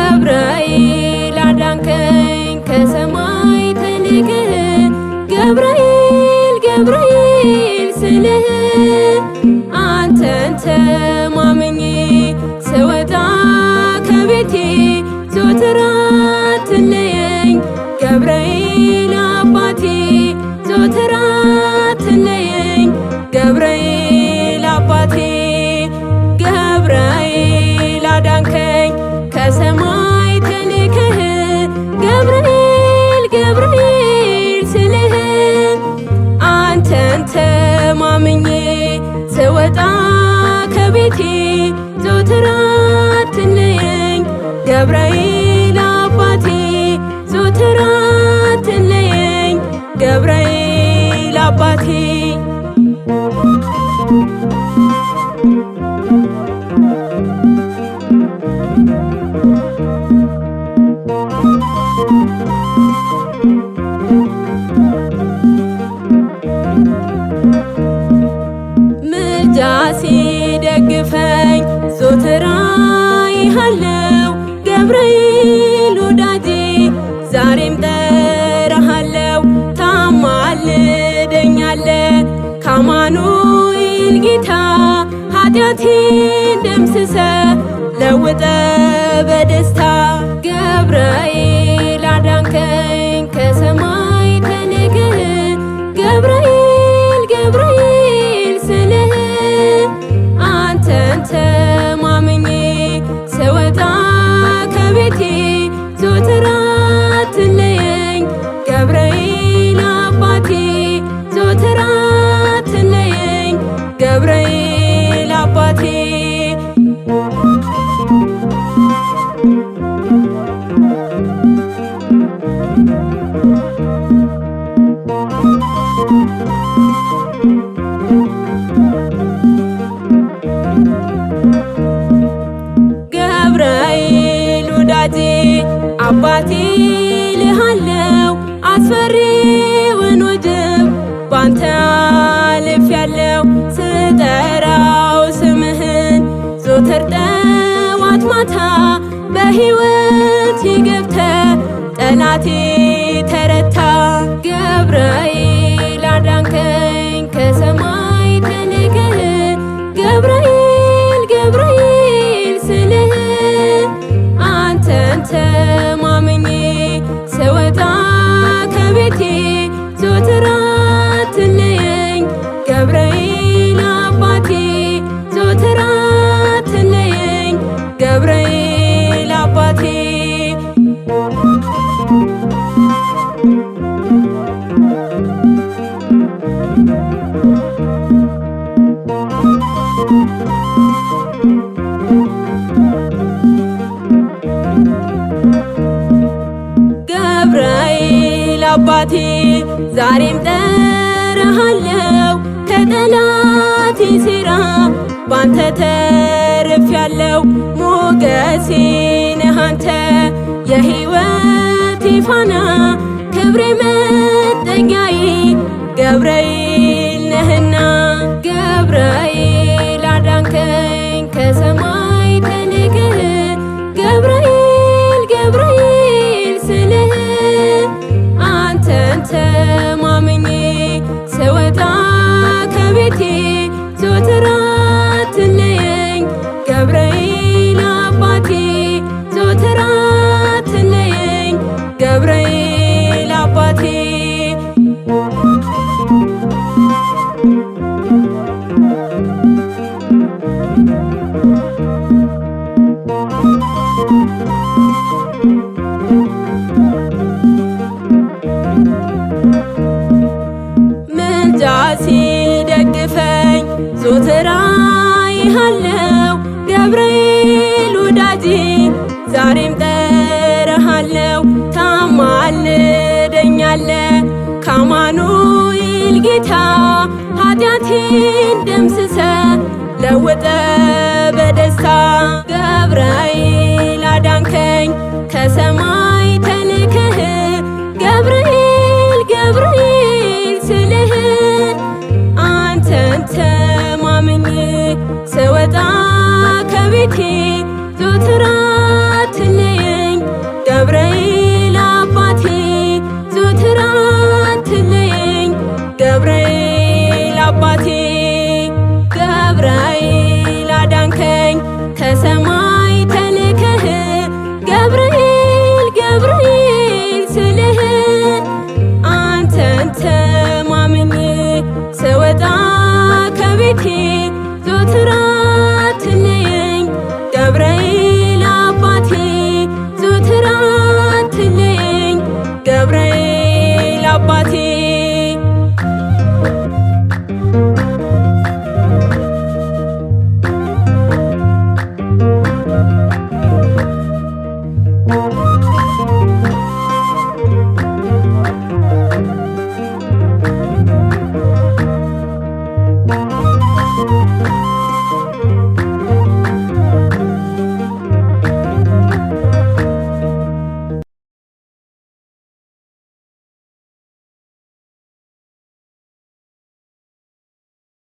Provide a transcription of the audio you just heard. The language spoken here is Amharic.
ገብርኤል አዳንከኝ ከሰማይ ተልከህ ገብርኤል ገብርኤል ስልህ አንተን ተማምኜ ስወጣ ከቤቴ ዘወትር አትለየኝ ገብርኤል አባቴ ዘወትር አትለየኝ ገብርኤል አባቴ ገብርኤል አዳንከኝ ከሰማይ ተልከህ ገብርኤል ገብርኤል ስልህ አንተን ተማምኜ ስወጣ ከቤቴ ዘወትር አትለየኝ ገብርኤል አባቴ ዘወትር አትለየኝ ገብርኤል አባቴ ምልጃ ሲደግፈኝ ዘወትር አይሃለው ገብርኤል ወዳጄ ዛሬም ጠራሃለው ታማልደኛለ ከአማኑኤል ጌታ ኃጢአቴን ደምስሰ ለውጠ በደስታ ገብርኤል አዳንከኝ ከሰማይ ተልከህ ገብርኤል ገብርኤል ስልህ አንተን ተማምኜ ስወጣ ከቤቴ ዘወትር አትለየኝ ገብርኤል አባቴ ዘወትር አትለየኝ ገብርኤል አባቴ ገብርኤል ወዳጄ አባቴ ልሃለው አስፈሪውን ወጀብ ባንተ አልፌያለው ስጠራው ስምህን ዘወትር ጠዋት ማታ በሕይወቴ ገብተህ ጠላቴ ተረታ ገብርኤል አዳንከኝ ከሰማይ ተልከህ ገብርኤል ገብርኤል ስልህ አንተን ተማምኜ ስወጣ ከቤቴ ዘወትር አትለየኝ ገብርኤል አባቴ ዘወትር አትለየኝ ገብርኤል አባቴ ገብርኤል አባቴ ዛሬም ጠራሃለው ከጠላቴ ሴራ ባንተ ተርፌያለው ሞገሴ ነህ አንተ የሕይወቴ ፋና ክብሬ መጠጊያዬ ገብርኤል ነህና ገብርኤል አዳንከኝ ከሰማይ ተልከህ ገብርኤል ገብርኤል ስልህ አንተን ተማምኜ ስወጣ ከቤቴ ዘወትር አትለየኝ ገብርኤል አባቴ ዘወትር አትለየኝ ገብርኤል አባቴ ምልጃ ሲደግፈኝ ዘወትር አይሃለው ገብርኤል ወዳጄ ዛሬም ጠራሃለው ታማልደኛለ አማኑኤል ጌታ ኃጢአቴን ደምስሰ ለውጠ በደስታ ገብርኤል አዳንከኝ ከሰማይ